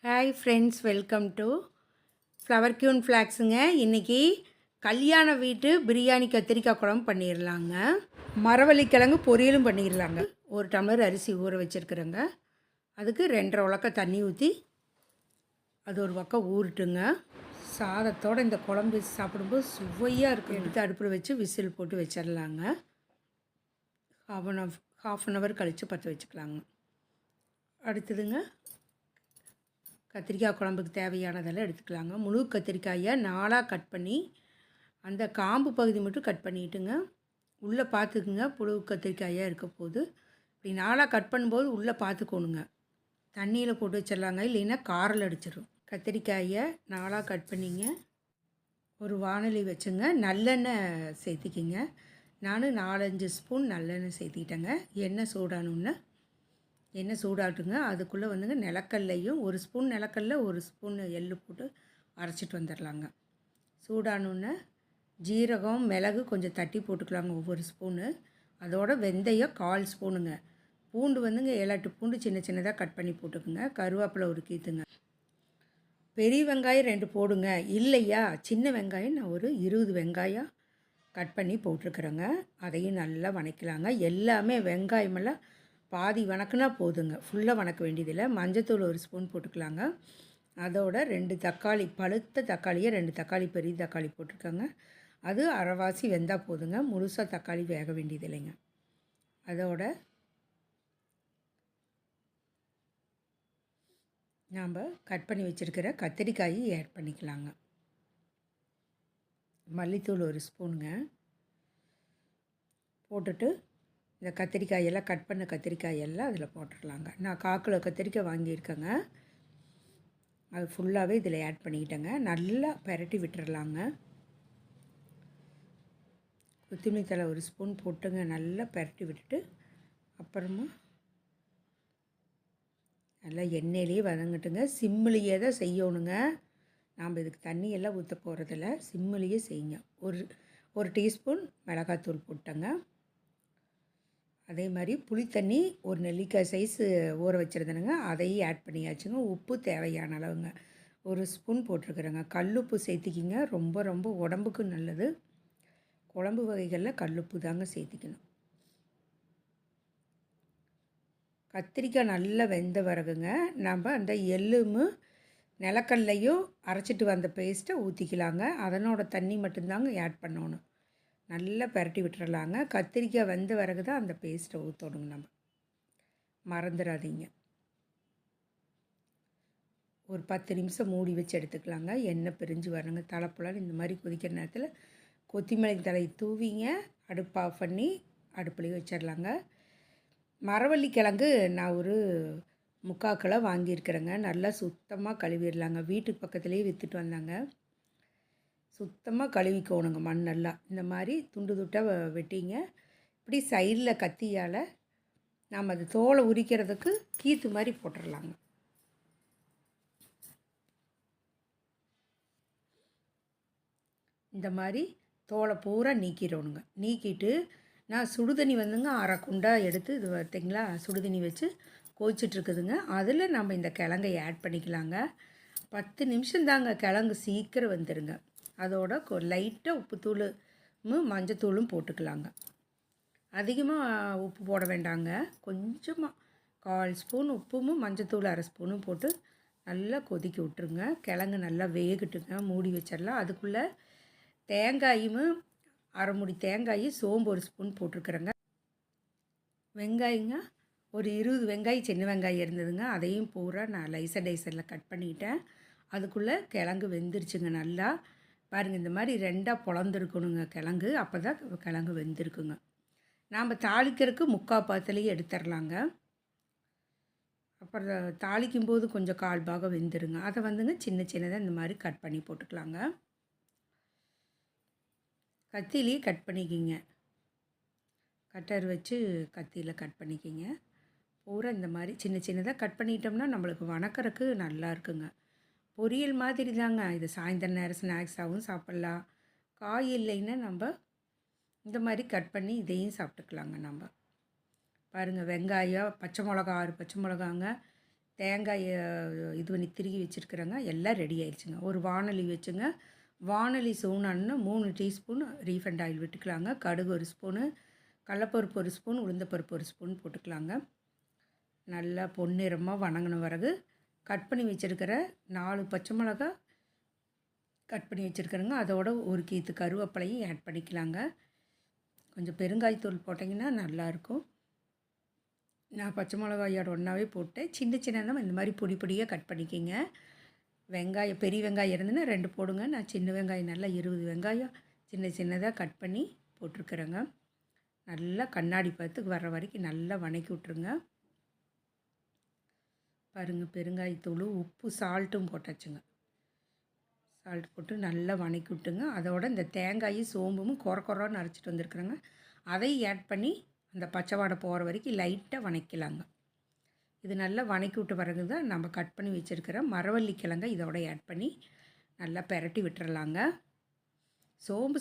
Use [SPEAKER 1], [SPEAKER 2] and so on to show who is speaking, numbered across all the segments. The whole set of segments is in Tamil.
[SPEAKER 1] Hi friends, welcome to flower queen ஃப்ளாக்ஸுங்க. இன்றைக்கி கல்யாண வீட்டு பிரியாணி கத்திரிக்காய் குழம்பு பண்ணிடலாங்க. மரவள்ளிக்கிழங்கு பொரியலும் பண்ணிடலாங்க. ஒரு டம்ளர் அரிசி ஊற வச்சுருக்குறேங்க. அதுக்கு 2.5 உலக்க தண்ணி ஊற்றி அது ஒரு பக்கம் ஊறட்டுங்க. சாதத்தோடு இந்த குழம்பு சாப்பிடும்போது சுவையாக இருக்கும். எடுத்து அடுப்பில் வச்சு விசில் போட்டு வச்சிடலாங்க. ஹாஃப் அன் ஹவர் கழித்து பற்ற வச்சுக்கலாங்க. அடுத்ததுங்க, கத்திரிக்காய் குழம்புக்கு தேவையானதெல்லாம் எடுத்துக்கலாங்க. முழு கத்திரிக்காயை 4ஆக கட் பண்ணி அந்த காம்பு பகுதி மட்டும் கட் பண்ணிட்டுங்க. உள்ளே பார்த்துக்குங்க, புழு கத்திரிக்காயாக இருக்க போது இப்படி 4ஆக கட் பண்ணும்போது உள்ளே பார்த்துக்கோணுங்க. தண்ணியில் போட்டு வச்சிடலாங்க, இல்லைன்னா காரில் அடிச்சிடும். கத்திரிக்காயை 4ஆக கட் பண்ணிங்க. ஒரு வானொலி வச்சுங்க, நல்லெண்ணெய் சேர்த்திக்கிங்க. நான் 4-5 ஸ்பூன் நல்லெண்ணெய் சேர்த்திக்கிட்டேங்க. எண்ணெய் சூடானோன்னு எண்ணெய் சூடாட்டுங்க. அதுக்குள்ளே வந்துங்க நிலக்கல்லையும் 1 ஸ்பூன் நிலக்கல்ல 1 ஸ்பூன் எள்ளு போட்டு அரைச்சிட்டு வந்துடலாங்க. சூடானோன்னு ஜீரகம் மிளகு கொஞ்சம் தட்டி போட்டுக்கலாங்க, ஒவ்வொரு ஸ்பூனு. அதோட வெந்தயம் 1/4 ஸ்பூனுங்க. பூண்டு வந்துங்க 7-8 பூண்டு சின்ன சின்னதாக கட் பண்ணி போட்டுக்குங்க. கருவேப்பிலை ஒரு கீத்துங்க. பெரிய வெங்காயம் 2 போடுங்க. இல்லையா சின்ன வெங்காயம் நான் ஒரு 20 வெங்காயம் கட் பண்ணி போட்டிருக்குறேங்க. அதையும் நல்லா வணக்கலாங்க. எல்லாமே வெங்காயமெல்லாம் பாதி வணக்குனா போதுங்க, ஃபுல்லாக வணக்க வேண்டியதில்லை. மஞ்சத்தூள் 1 ஸ்பூன் போட்டுக்கலாங்க. அதோட 2 தக்காளி, பழுத்த தக்காளியை 2 தக்காளி, பெரிய தக்காளி போட்டிருக்காங்க. அது அரைவாசி வெந்தால் போதுங்க, முழுசாக தக்காளி வேக வேண்டியதில்லைங்க. அதோட நாம் கட் பண்ணி வச்சுருக்கிற கத்திரிக்காயை ஆட் பண்ணிக்கலாங்க. மல்லித்தூள் 1 ஸ்பூனுங்க போட்டுட்டு இந்த கத்திரிக்காயெல்லாம் கட் பண்ண கத்திரிக்காயெல்லாம் அதில் போட்டுடலாங்க. நான் 1/4 கிலோ கத்திரிக்காய் வாங்கியிருக்கேங்க. அது ஃபுல்லாகவே இதில் ஆட் பண்ணிக்கிட்டேங்க. நல்லா பெரட்டி விட்டுறலாங்க. கொத்தமல்லி தழை 1 ஸ்பூன் போட்டுங்க, நல்லா பெரட்டி விட்டுட்டு அப்புறமா நல்லா எண்ணெயிலேயே வதங்கட்டுங்க. சிம்மிலேயே தான் செய்யணுங்க. நாம் இதுக்கு தண்ணியெல்லாம் ஊற்ற போகிறதில்ல, சிம்மிலேயே செய்யுங்க. ஒரு டீஸ்பூன் மிளகாத்தூள் போட்டேங்க. அதே மாதிரி புளி தண்ணி ஒரு நெல்லிக்காய் சைஸு ஊற வச்சுருந்தேனுங்க, அதையும் ஆட் பண்ணியாச்சுங்க. உப்பு தேவையான அளவுங்க 1 ஸ்பூன் போட்டிருக்குறேங்க. கல்லுப்பு சேர்த்திக்கிங்க, ரொம்ப ரொம்ப உடம்புக்கு நல்லது. குழம்பு வகைகளில் கல்லுப்பு தாங்க சேர்த்திக்கணும். கத்திரிக்காய் நல்லா வெந்த பிறகுங்க நம்ம அந்த எள்ளுமு நிலக்கல்லையும் அரைச்சிட்டு வந்த பேஸ்ட்டை ஊற்றிக்கலாங்க. அதனோட தண்ணி மட்டும்தாங்க ஆட் பண்ணணும். நல்லா பெரட்டி விட்டுறலாங்க. கத்திரிக்காய் வெந்த பிறகு தான் அந்த பேஸ்ட்டை ஊற்றணுங்க. நம்ம மறந்துடாதீங்க. ஒரு 10 நிமிஷம் மூடி வச்சு எடுத்துக்கலாங்க. எண்ணெய் பிரிஞ்சு வரணுங்க. தலைப்புலாம் இந்த மாதிரி கொதிக்கிற நேரத்தில் கொத்தமல்லி தழை தூவிங்க, அடுப்பு ஆஃப் பண்ணி அடுப்புலேயே வச்சிடலாங்க. மரவள்ளிக்கிழங்கு நான் ஒரு 3/4 கிலோ வாங்கியிருக்கிறேங்க. நல்லா சுத்தமாக கழுவிடலாங்க. வீட்டுக்கு பக்கத்துலேயே விற்றுட்டு வந்தாங்க. சுத்தமாக கழுவிக்கோணுங்க. மண்ணெல்லாம் இந்த மாதிரி துண்டு துட்டாக வெட்டிங்க. இப்படி சைடில் கத்தியால் நாம் அது தோலை உரிக்கிறதுக்கு கீத்து மாதிரி போட்டுடலாங்க. இந்த மாதிரி தோலை பூரா நீக்கிடணுங்க. நீக்கிட்டு நான் சுடுதண்ணி வந்துங்க 1/2 குண்டா எடுத்து இது பார்த்திங்களா, சுடுதண்ணி வச்சு கொதிச்சிட்ருக்குதுங்க. அதில் நம்ம இந்த கிழங்கை ஆட் பண்ணிக்கலாங்க. 10 நிமிஷம் தாங்க, கிழங்கு சீக்கிரம் வந்துடுங்க. அதோட லைட்டாக உப்புத்தூளும் மஞ்சத்தூளும் போட்டுக்கலாங்க. அதிகமாக உப்பு போட வேண்டாங்க, கொஞ்சமாக 1/4 ஸ்பூன் உப்பும் மஞ்சத்தூள் 1/2 ஸ்பூனும் போட்டு நல்லா கொதிக்க விட்டுருங்க. கிழங்கு நல்லா வேகட்டுங்க. மூடி வச்சிடலாம். அதுக்குள்ளே தேங்காயும் 1/2 மூடி தேங்காய், சோம்பு 1 ஸ்பூன் போட்டிருக்குறேங்க. வெங்காயங்க ஒரு 20 வெங்காயம், சின்ன வெங்காயம் இருந்ததுங்க. அதையும் பூரா நான் டைசரில் கட் பண்ணிக்கிட்டேன். அதுக்குள்ளே கிழங்கு வெந்துருச்சுங்க. நல்லா பாருங்கள், இந்த மாதிரி 2ஆக பொழந்துருக்கணுங்க கிழங்கு, அப்போ தான் கிழங்கு வெந்திருக்குங்க. நாம் தாளிக்கிறதுக்கு 3/4 பாத்திலையும் எடுத்துடலாங்க. அப்புறம் தாளிக்கும்போது கொஞ்சம் 1/4 பாகம் வெந்துருங்க. அதை வந்துங்க சின்ன சின்னதாக இந்த மாதிரி கட் பண்ணி போட்டுக்கலாங்க. கத்திலேயே கட் பண்ணிக்கிங்க. கட்டர் வச்சு கத்தியில் கட் பண்ணிக்கிங்க. பூரா இந்த மாதிரி சின்ன சின்னதாக கட் பண்ணிட்டோம்னா நம்மளுக்கு வணக்கறதுக்கு நல்லா இருக்குங்க. பொரியல் மாதிரி தாங்க இது. சாயந்தர நேரம் ஸ்நாக்ஸாகவும் சாப்பிட்லாம். காய் இல்லைன்னா நம்ம இந்த மாதிரி கட் பண்ணி இதையும் சாப்பிட்டுக்கலாங்க. நம்ம பாருங்கள், வெங்காயம், பச்சை மிளகா 6 பச்சை மிளகாங்க, தேங்காயை இது பண்ணி திருகி வச்சுருக்குறேங்க. எல்லாம் ரெடி ஆயிடுச்சுங்க. ஒரு வாணலி வச்சுங்க. வாணலி சூடானோன்னா 3 டீஸ்பூன் ரீஃபைண்ட் ஆயில் விட்டுக்கலாங்க. கடுகு 1 ஸ்பூனு, கடலப்பருப்பு 1 ஸ்பூன், உளுந்தப்பருப்பு 1 ஸ்பூன் போட்டுக்கலாங்க. நல்லா பொன்னிறமாக வணங்கின பிறகு கட் பண்ணி வச்சுருக்கிற 4 பச்சை மிளகா கட் பண்ணி வச்சுருக்கிறேங்க. அதோட ஒரு கீத்து கருவேப்பிலையும் ஆட் பண்ணிக்கலாங்க. கொஞ்சம் பெருங்காயத்தூள் போட்டிங்கன்னா நல்லாயிருக்கும். நான் பச்சை மிளகாயோட ஒன்றாவே போட்டேன். சின்ன சின்னதாக இந்த மாதிரி பொடி பொடியாக கட் பண்ணிக்கிங்க. வெங்காயம் பெரிய வெங்காயம் இருந்துன்னா 2 போடுங்க. நான் சின்ன வெங்காயம் நல்லா 20 வெங்காயம் சின்ன சின்னதாக கட் பண்ணி போட்டிருக்கிறேங்க. நல்லா கண்ணாடி பதத்துக்கு வர்ற வரைக்கும் நல்லா வணக்கி விட்ருங்க. பாருங்கள், பெருங்காயத்தூள், உப்பு, சால்ட்டும் போட்டாச்சுங்க. சால்ட் போட்டு நல்லா வணக்கி விட்டுங்க. அதோட இந்த தேங்காயும் சோம்பும் கொரன்னு அரைச்சிட்டு வந்திருக்குறேங்க. அதையும் ஆட் பண்ணி அந்த பச்சை வாடை போகிற வரைக்கும் லைட்டாக வணக்கலாங்க. இது நல்லா வணக்கி விட்ட பிறகு தான் நம்ம கட் பண்ணி வச்சுருக்கிற மரவள்ளி கிழங்க இதோட ஆட் பண்ணி நல்லா பெரட்டி விட்டுறலாங்க. சோம்பு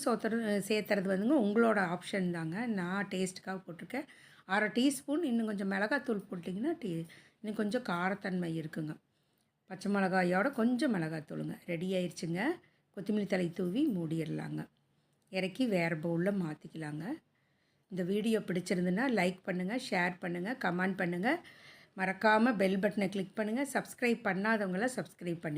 [SPEAKER 1] சேர்த்துறது வந்துங்க உங்களோட ஆப்ஷன் தாங்க. நான் டேஸ்ட்டுக்காக போட்டிருக்கேன். 1/2 டீஸ்பூன் இன்னும் கொஞ்சம் மிளகாத்தூள் போட்டிங்கன்னா இன்னும் கொஞ்சம் காரத்தன்மை இருக்குங்க. பச்சை மிளகாயோட கொஞ்சம் மிளகாத்தூளுங்க. ரெடி ஆயிடுச்சுங்க. கொத்தமல்லி தழை தூவி மூடிடலாங்க. இறக்கி வேறு பவுலில் மாற்றிக்கலாங்க. இந்த வீடியோ பிடிச்சிருந்துன்னா லைக் பண்ணுங்கள், ஷேர் பண்ணுங்கள், கமெண்ட் பண்ணுங்கள். மறக்காமல் பெல் பட்டனை கிளிக் பண்ணுங்கள். சப்ஸ்கிரைப் பண்ணாதவங்கள சப்ஸ்கிரைப் பண்ணி